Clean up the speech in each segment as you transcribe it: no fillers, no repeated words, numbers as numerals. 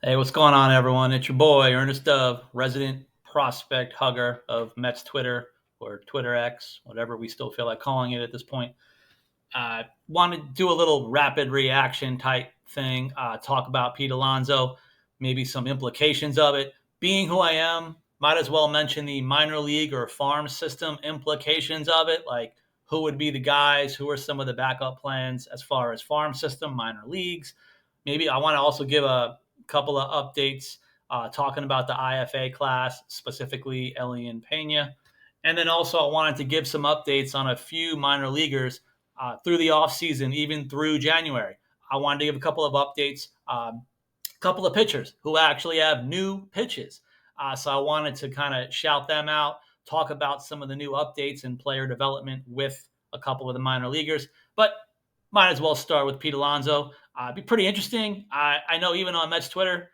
Hey, what's going on, everyone? It's your boy, Ernest Dove, resident prospect hugger of Mets Twitter or Twitter X, whatever we still feel like calling it at this point. Want to do a little rapid reaction type thing, talk about Pete Alonso, maybe some implications of it. Being who I am, might as well mention the minor league or farm system implications of it, like who would be the guys, who are some of the backup plans as far as farm system, minor leagues. Maybe I want to also give a couple of updates talking about the IFA class, specifically Elian Pena. And then also, I wanted to give some updates on a few minor leaguers through the offseason, even through January. I wanted to give a couple of updates, a couple of pitchers who actually have new pitches. So I wanted to kind of shout them out, talk about some of the new updates and player development with a couple of the minor leaguers. But might as well start with Pete Alonso. It'd be pretty interesting. I know even on Mets Twitter,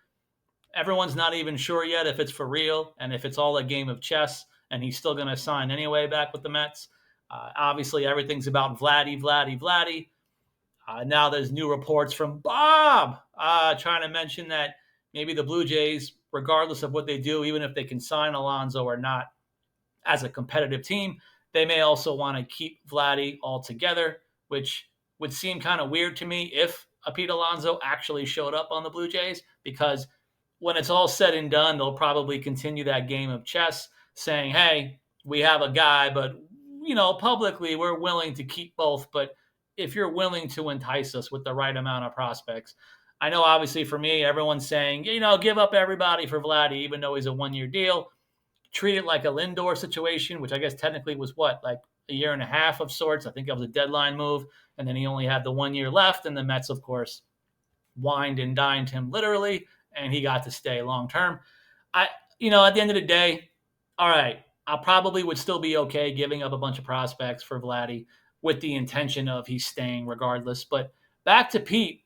everyone's not even sure yet if it's for real and if it's all a game of chess and he's still going to sign anyway back with the Mets. Obviously, everything's about Vladdy. Now there's new reports from Bob trying to mention that maybe the Blue Jays, regardless of what they do, even if they can sign Alonso or not as a competitive team, they may also want to keep Vladdy altogether, which would seem kind of weird to me if a Pete Alonso actually showed up on the Blue Jays, because when it's all said and done, they'll probably continue that game of chess, saying, "Hey, we have a guy, but publicly we're willing to keep both. But if you're willing to entice us with the right amount of prospects." I know, obviously, for me, everyone's saying, give up everybody for Vladdy, even though he's a 1 year deal. Treat it like a Lindor situation, which I guess technically was what, like a year and a half of sorts. I think that was a deadline move. And then he only had the 1 year left. And the Mets, of course, wined and dined him literally, and he got to stay long term. At the end of the day, all right, I probably would still be okay giving up a bunch of prospects for Vladdy with the intention of he's staying regardless. But back to Pete,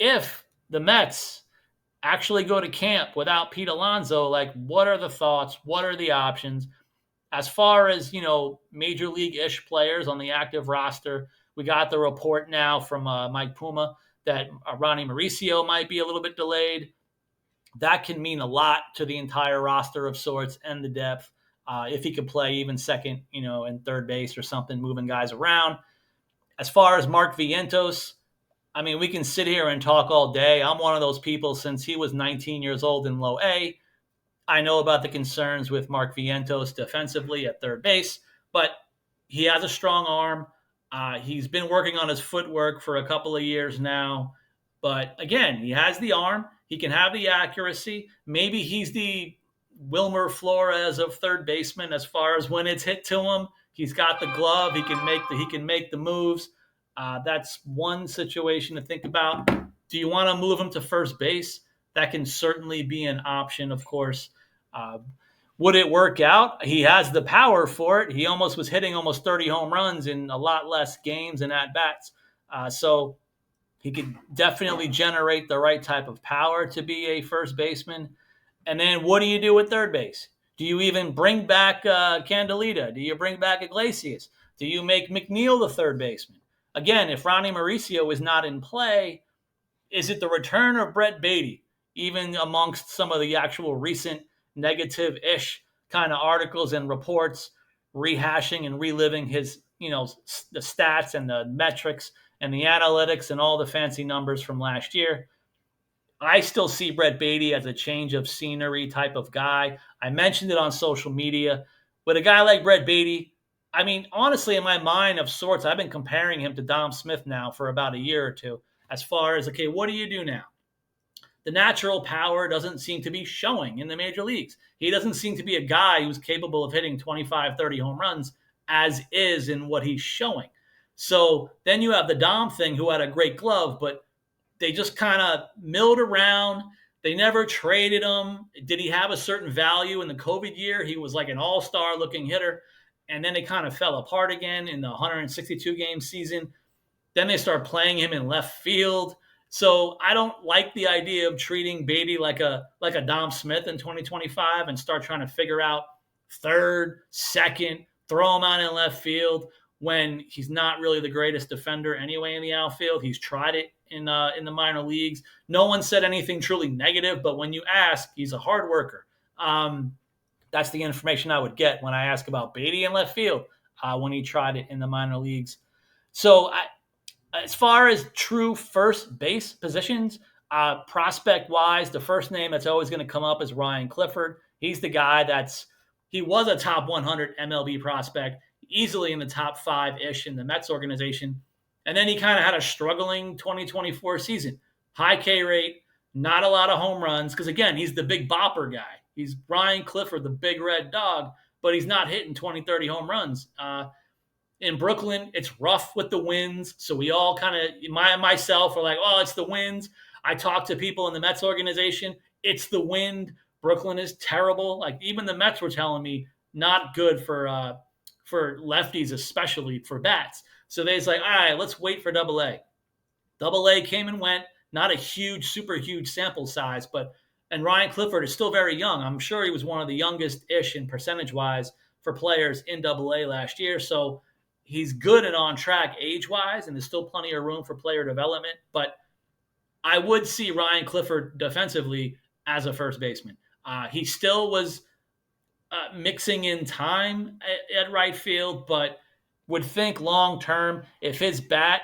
if the Mets actually go to camp without Pete Alonso, like what are the thoughts? What are the options? As far as, major league-ish players on the active roster, we got the report now from Mike Puma that Ronnie Mauricio might be a little bit delayed. That can mean a lot to the entire roster of sorts and the depth. If he could play even second, and third base or something, moving guys around. As far as Mark Vientos, I mean, we can sit here and talk all day. I'm one of those people since he was 19 years old in low A. I know about the concerns with Mark Vientos defensively at third base, but he has a strong arm. He's been working on his footwork for a couple of years now. But again, he has the arm. He can have the accuracy. Maybe he's the Wilmer Flores of third baseman as far as when it's hit to him. He's got the glove. He can make the moves. That's one situation to think about. Do you want to move him to first base? That can certainly be an option, of course. Uh, would it work out? He has the power for it. He almost was hitting almost 30 home runs in a lot less games and at bats. So he could definitely generate the right type of power to be a first baseman. And then what do you do with third base? Do you even bring back Candelita? Do you bring back Iglesias? Do you make McNeil the third baseman? Again, if Ronnie Mauricio is not in play, is it the return of Brett Beatty? Even amongst some of the actual recent negative-ish kind of articles and reports, rehashing and reliving his, the stats and the metrics and the analytics and all the fancy numbers from last year. I still see Brett Beatty as a change of scenery type of guy. I mentioned it on social media. But a guy like Brett Beatty, I mean, honestly, in my mind of sorts, I've been comparing him to Dom Smith now for about a year or two. As far as, okay, what do you do now? The natural power doesn't seem to be showing in the major leagues. He doesn't seem to be a guy who's capable of hitting 25, 30 home runs as is in what he's showing. So then you have the Dom thing, who had a great glove, but they just kind of milled around. They never traded him. Did he have a certain value in the COVID year? He was like an all-star looking hitter. And then they kind of fell apart again in the 162 game season. Then they start playing him in left field. So I don't like the idea of treating Beatty like a Dom Smith in 2025 and start trying to figure out third, second, throw him out in left field when he's not really the greatest defender anyway in the outfield. He's tried it in the minor leagues. No one said anything truly negative, but when you ask, he's a hard worker. That's the information I would get when I ask about Beatty in left field when he tried it in the minor leagues. So as far as true first base positions, prospect wise, the first name that's always going to come up is Ryan Clifford. He's the guy he was a top 100 MLB prospect, easily in the top 5-ish in the Mets organization. And then he kind of had a struggling 2024 season. High K rate, not a lot of home runs, because again, he's the big bopper guy. He's Ryan Clifford, the big red dog, but he's not hitting 20, 30 home runs. In Brooklyn, it's rough with the winds. So we all kind of, myself, are like, oh, it's the winds. I talk to people in the Mets organization. It's the wind. Brooklyn is terrible. Like even the Mets were telling me not good for lefties, especially for bats. So they was like, all right, let's wait for Double A. Double A came and went. Not a huge, super huge sample size, and Ryan Clifford is still very young. I'm sure he was one of the youngest ish in percentage wise for players in Double A last year. So he's good and on track age wise, and there's still plenty of room for player development. But I would see Ryan Clifford defensively as a first baseman. He still was mixing in time at right field, but would think long term, if his bat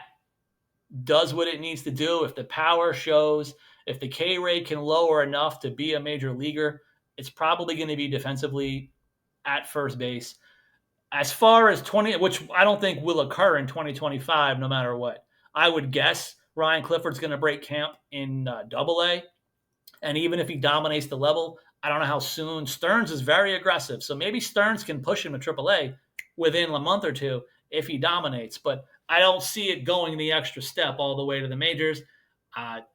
does what it needs to do, if the power shows, if the K rate can lower enough to be a major leaguer, it's probably going to be defensively at first base. As far as 20, which I don't think will occur in 2025, no matter what, I would guess Ryan Clifford's going to break camp in Double A, and even if he dominates the level, I don't know how soon. Stearns is very aggressive, so maybe Stearns can push him to Triple A within a month or two if he dominates. But I don't see it going the extra step all the way to the majors.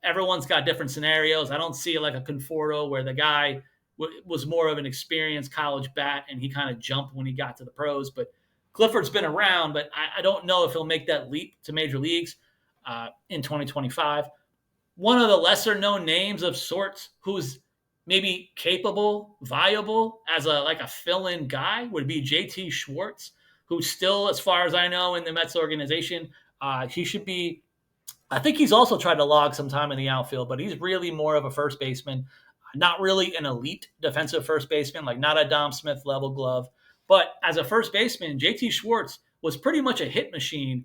Everyone's got different scenarios. I don't see it like a Conforto where the guy was more of an experienced college bat and he kind of jumped when he got to the pros. But Clifford's been around, but I don't know if he'll make that leap to major leagues in 2025. One of the lesser known names of sorts who's maybe capable, viable as a fill-in guy would be JT Schwartz, who's still, as far as I know, in the Mets organization. He should be, I think he's also tried to log some time in the outfield, but he's really more of a first baseman, not really an elite defensive first baseman, like not a Dom Smith level glove. But as a first baseman, JT Schwartz was pretty much a hit machine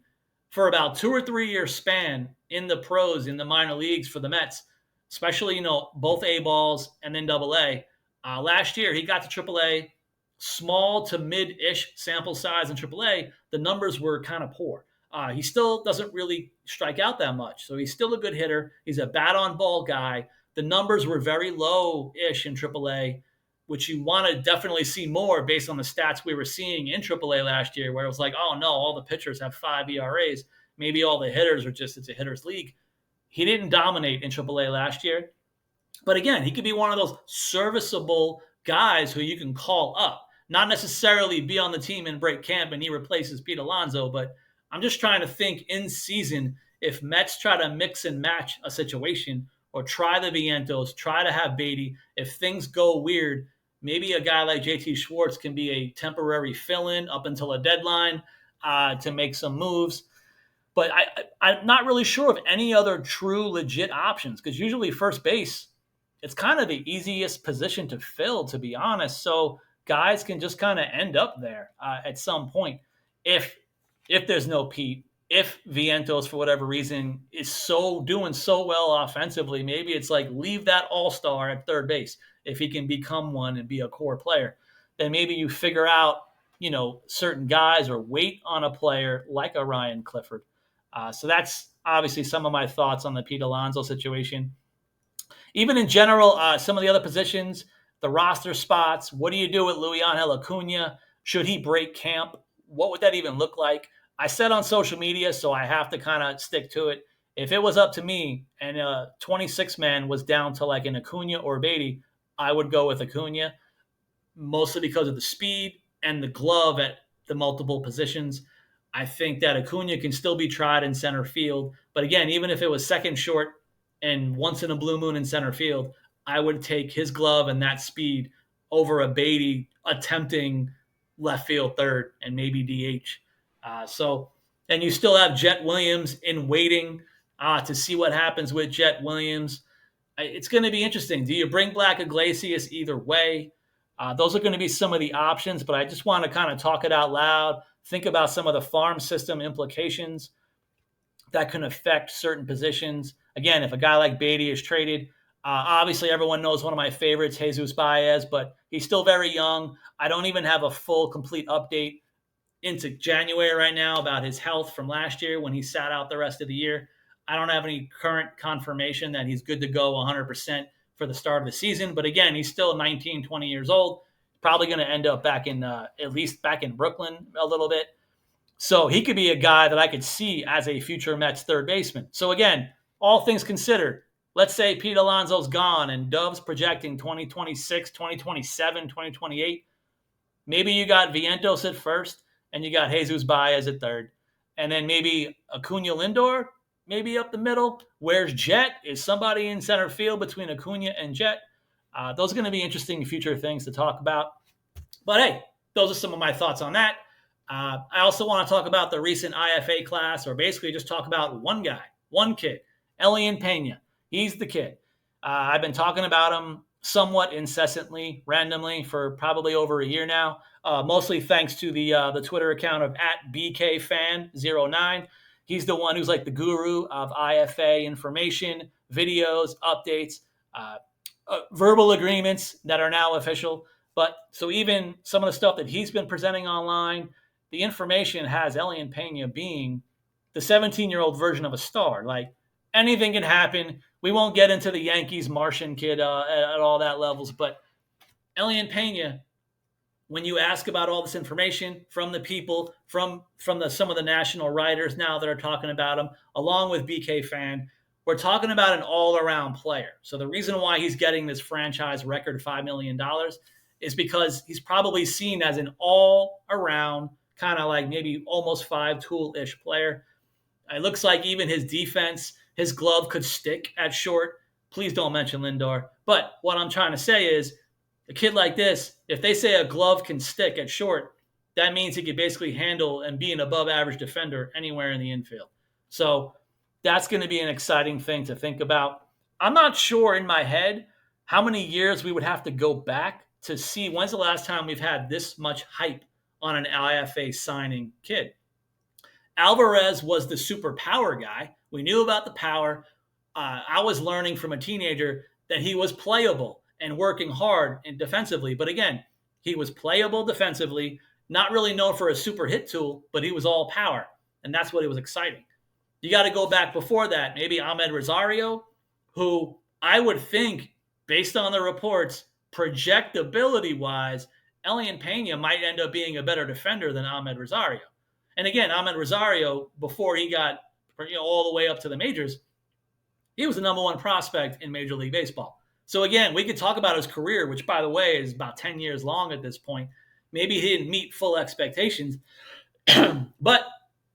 for about 2 or 3 year span in the pros, in the minor leagues for the Mets, especially, both A balls and then Double A. Last year, he got to Triple A, small to mid-ish sample size in Triple A. The numbers were kind of poor. He still doesn't really strike out that much, so he's still a good hitter. He's a bat-on-ball guy. The numbers were very low-ish in Triple A, which you want to definitely see more based on the stats we were seeing in Triple A last year, where it was like, oh, no, all the pitchers have 5 ERAs. Maybe all the hitters are just, it's a hitter's league. He didn't dominate in Triple A last year. But again, he could be one of those serviceable guys who you can call up. Not necessarily be on the team and break camp and he replaces Pete Alonso, but I'm just trying to think in season, if Mets try to mix and match a situation or try the Vientos, try to have Beatty, if things go weird, maybe a guy like JT Schwartz can be a temporary fill-in up until a deadline to make some moves. But I'm not really sure of any other true legit options, because usually first base, it's kind of the easiest position to fill, to be honest. So guys can just kind of end up there at some point. If there's no Pete, if Vientos, for whatever reason, is doing so well offensively, maybe it's like leave that all-star at third base if he can become one and be a core player. Then maybe you figure out, certain guys or wait on a player like a Ryan Clifford. So that's obviously some of my thoughts on the Pete Alonso situation. Even in general, some of the other positions, the roster spots, what do you do with Luis-Angel Acuna? Should he break camp? What would that even look like? I said on social media, so I have to kind of stick to it. If it was up to me and a 26-man was down to like an Acuna or Beatty, I would go with Acuna, mostly because of the speed and the glove at the multiple positions. I think that Acuna can still be tried in center field. But again, even if it was second short and once in a blue moon in center field, I would take his glove and that speed over a Beatty attempting left field third and maybe DH. And you still have Jet Williams in waiting. to see what happens with Jet Williams. It's going to be interesting. Do you bring Black Iglesias either way? Those are going to be some of the options, but I just want to kind of talk it out loud, think about some of the farm system implications that can affect certain positions. Again, if a guy like Beatty is traded, obviously everyone knows one of my favorites, Jesus Baez, but he's still very young. I don't even have a full, complete update into January right now about his health from last year when he sat out the rest of the year. I don't have any current confirmation that he's good to go 100% for the start of the season. But again, he's still 19, 20 years old. Probably going to end up back in, at least back in Brooklyn a little bit. So he could be a guy that I could see as a future Mets third baseman. So again, all things considered, let's say Pete Alonso's gone and Dove's projecting 2026, 2027, 2028. Maybe you got Vientos at first and you got Jesus Baez at third. And then maybe Acuna Lindor, maybe up the middle. Where's Jet? Is somebody in center field between Acuna and Jet? Those are going to be interesting future things to talk about. But hey, those are some of my thoughts on that. I also want to talk about the recent IFA class, or basically just talk about one guy, one kid, Elian Pena. He's the kid. I've been talking about him somewhat incessantly, randomly for probably over a year now, mostly thanks to the Twitter account of @BKFan09. He's the one who's like the guru of IFA information, videos, updates, verbal agreements that are now official. But so even some of the stuff that he's been presenting online, the information has Elian Pena being the 17-year-old version of a star. Like anything can happen. We won't get into the Yankees Martian kid at all that levels, but Elian Pena, when you ask about all this information from the people, from some of the national writers now that are talking about him, along with BK Fan, we're talking about an all-around player. So the reason why he's getting this franchise record $5 million is because he's probably seen as an all-around kind of like maybe almost five-tool-ish player. It looks like even his defense, his glove could stick at short. Please don't mention Lindor. But what I'm trying to say is a kid like this, if they say a glove can stick at short, that means he could basically handle and be an above-average defender anywhere in the infield. So that's going to be an exciting thing to think about. I'm not sure in my head how many years we would have to go back to see when's the last time we've had this much hype on an IFA signing kid. Alvarez was the super power guy. We knew about the power. I was learning from a teenager that he was playable and working hard and defensively. But again, he was playable defensively, not really known for a super hit tool, but he was all power. And that's what it was exciting. You got to go back before that. Maybe Ahmed Rosario, who I would think, based on the reports, projectability-wise, Elian Pena might end up being a better defender than Ahmed Rosario. And again, Ahmed Rosario, before he got all the way up to the majors, he was the number one prospect in Major League Baseball. So again, we could talk about his career, which, by the way, is about 10 years long at this point. Maybe he didn't meet full expectations, but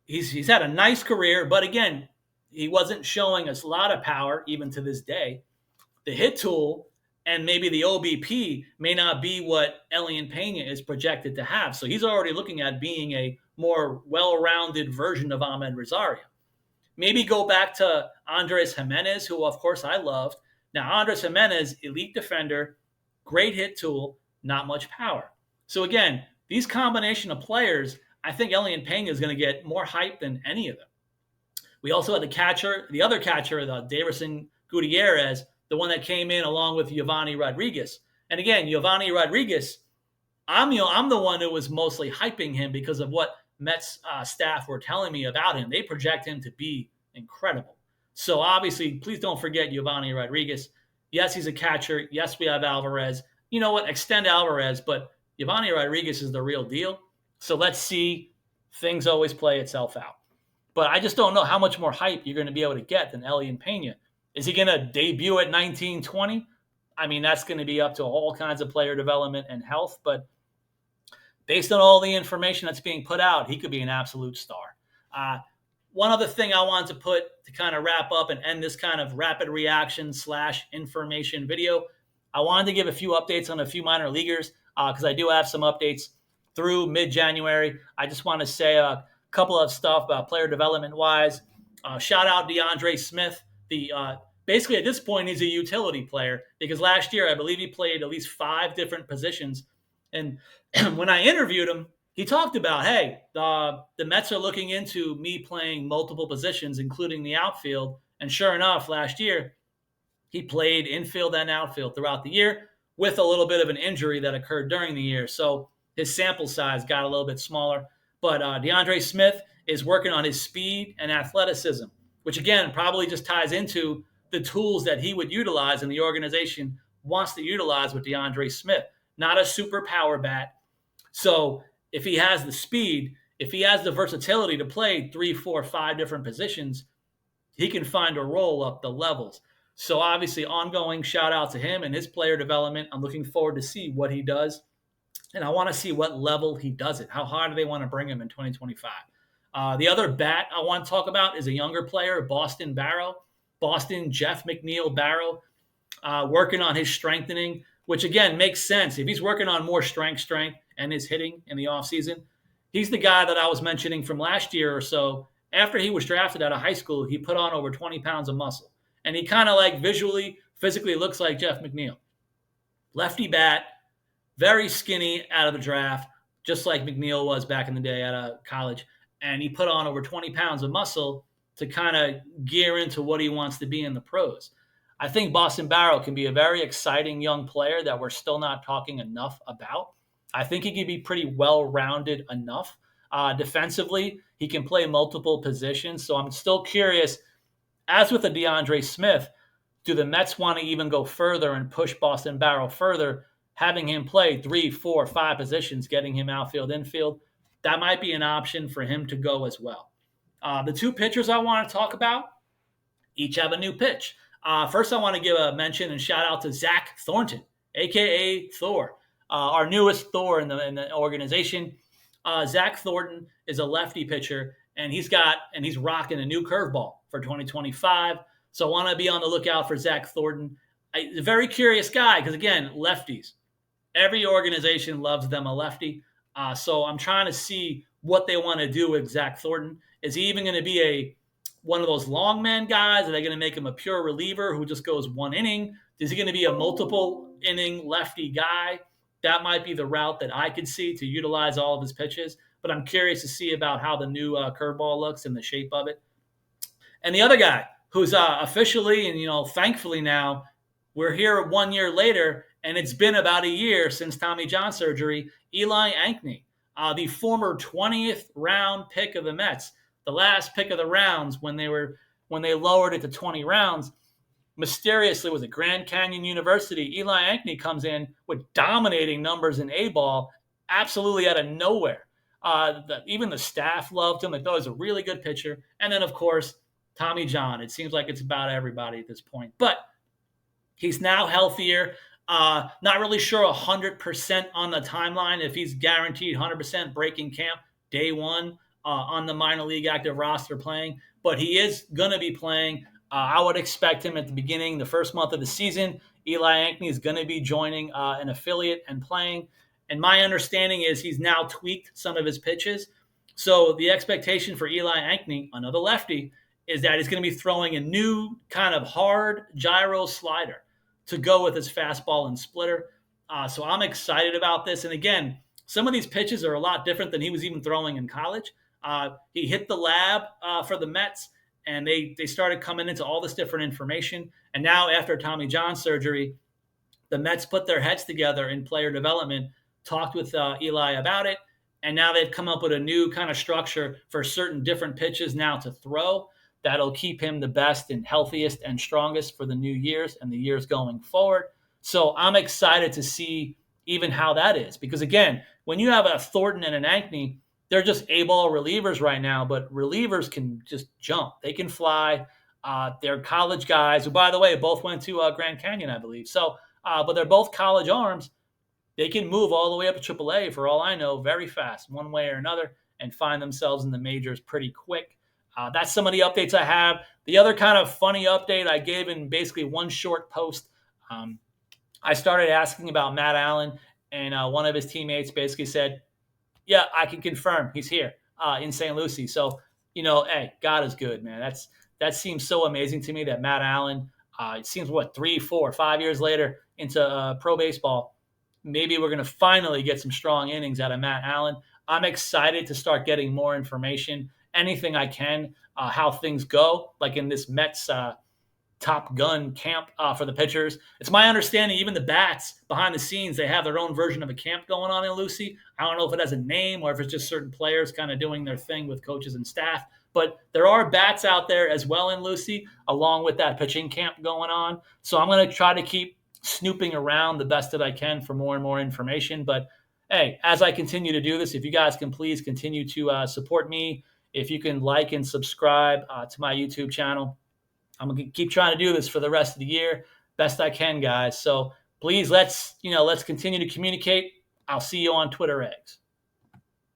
he's had a nice career. But again, he wasn't showing us a lot of power even to this day. The hit tool and maybe the OBP may not be what Elian Pena is projected to have. So he's already looking at being a more well-rounded version of Ahmed Rosario. Maybe go back to Andres Jimenez, who, of course, I loved. Now, Andres Jimenez, elite defender, great hit tool, not much power. So, again, these combination of players, I think Elian Pena is going to get more hype than any of them. We also had the other catcher, the Davison Gutierrez, the one that came in along with Giovanni Rodriguez. And again, Giovanni Rodriguez, I'm the one who was mostly hyping him because of what Mets staff were telling me about him. They project him to be incredible. So obviously, please don't forget Giovanni Rodriguez. Yes, he's a catcher. Yes, we have Alvarez. You know what? Extend Alvarez, but Giovanni Rodriguez is the real deal. So let's see. Things always play itself out. But I just don't know how much more hype you're going to be able to get than Elian Pena. Is he going to debut at 19, 20? I mean, that's going to be up to all kinds of player development and health. But based on all the information that's being put out, he could be an absolute star. One other thing I wanted to put to kind of wrap up and end this kind of rapid reaction / information video, I wanted to give a few updates on a few minor leaguers because I do have some updates through mid-January. I just want to say a couple of stuff about player development-wise. Shout out DeAndre Smith. The Basically at this point he's a utility player because last year I believe he played at least 5 different positions. And when I interviewed him, he talked about, hey, the Mets are looking into me playing multiple positions, including the outfield. And sure enough, last year he played infield and outfield throughout the year with a little bit of an injury that occurred during the year. So his sample size got a little bit smaller. But DeAndre Smith is working on his speed and athleticism, which again probably just ties into the tools that he would utilize and the organization wants to utilize with DeAndre Smith. Not a super power bat. So if he has the speed, if he has the versatility to play 3, 4, 5 different positions, he can find a role up the levels. So obviously, ongoing shout out to him and his player development. I'm looking forward to see what he does, and I want to see what level he does it. How high do they want to bring him in 2025? The other bat I want to talk about is a younger player, Boston Jeff McNeil Barrow, working on his strengthening, which again makes sense. If he's working on more strength, and his hitting in the offseason, he's the guy that I was mentioning from last year or so. After he was drafted out of high school, he put on over 20 pounds of muscle. And he kind of like visually, physically looks like Jeff McNeil. Lefty bat, very skinny out of the draft, just like McNeil was back in the day out of college. And he put on over 20 pounds of muscle to kind of gear into what he wants to be in the pros. I think Boston Barrow can be a very exciting young player that we're still not talking enough about. I think he can be pretty well-rounded enough. Defensively, he can play multiple positions. So I'm still curious, as with the DeAndre Smith, do the Mets want to even go further and push Boston Barrow further, having him play 3, 4, 5 positions, getting him outfield, infield? That might be an option for him to go as well. The 2 pitchers I want to talk about each have a new pitch. First, I want to give a mention and shout out to Zach Thornton, a.k.a. Thor, our newest Thor in the organization. Zach Thornton is a lefty pitcher, and he's rocking a new curveball for 2025. So I want to be on the lookout for Zach Thornton. He's a very curious guy because, again, lefties. Every organization loves them a lefty. So I'm trying to see what they want to do with Zach Thornton. Is he even going to be one of those long man guys? Are they going to make him a pure reliever who just goes 1 inning? Is he going to be a multiple inning lefty guy? That might be the route that I could see to utilize all of his pitches. But I'm curious to see about how the new curveball looks and the shape of it. And the other guy who's officially and thankfully now we're here 1 year later, and it's been about a year since Tommy John surgery. Eli Ankney, the former 20th round pick of the Mets, the last pick of the rounds when they lowered it to 20 rounds. Mysteriously, was at Grand Canyon University. Eli Ankney comes in with dominating numbers in A-ball, absolutely out of nowhere. Even the staff loved him. They thought he was a really good pitcher. And then, of course, Tommy John. It seems like it's about everybody at this point. But he's now healthier. Not really sure 100% on the timeline if he's guaranteed 100% breaking camp day one on the minor league active roster playing. But he is going to be playing. I would expect him at the beginning, the first month of the season. Eli Ankney is going to be joining an affiliate and playing. And my understanding is he's now tweaked some of his pitches. So the expectation for Eli Ankney, another lefty, is that he's going to be throwing a new kind of hard gyro slider to go with his fastball and splitter. So I'm excited about this. And again, some of these pitches are a lot different than he was even throwing in college. He hit the lab for the Mets, and they started coming into all this different information. And now after Tommy John surgery, the Mets put their heads together in player development, talked with Eli about it, and now they've come up with a new kind of structure for certain different pitches now to throw that'll keep him the best and healthiest and strongest for the new years and the years going forward. So I'm excited to see even how that is. Because again, when you have a Thornton and an Ankney, they're just A-ball relievers right now, but relievers can just jump. They can fly. They're college guys who, by the way, both went to Grand Canyon, I believe. So, but they're both college arms. They can move all the way up to AAA, for all I know, very fast, one way or another, and find themselves in the majors pretty quick. That's some of the updates I have. The other kind of funny update I gave in basically one short post, I started asking about Matt Allen, and one of his teammates basically said, yeah, I can confirm he's here in St. Lucie. So, hey, God is good, man. That seems so amazing to me that Matt Allen, it seems what, 3, 4, 5 years later into pro baseball, maybe we're going to finally get some strong innings out of Matt Allen. I'm excited to start getting more information, anything I can, how things go, like in this Mets Top Gun camp for the pitchers. It's my understanding even the bats behind the scenes, they have their own version of a camp going on in Lucy. I don't know if it has a name or if it's just certain players kind of doing their thing with coaches and staff. But there are bats out there as well in Lucy, along with that pitching camp going on. So I'm going to try to keep snooping around the best that I can for more and more information. But hey, as I continue to do this, if you guys can please continue to support me, if you can like and subscribe to my YouTube channel, I'm gonna keep trying to do this for the rest of the year, best I can, guys. So please let's continue to communicate. I'll see you on Twitter X.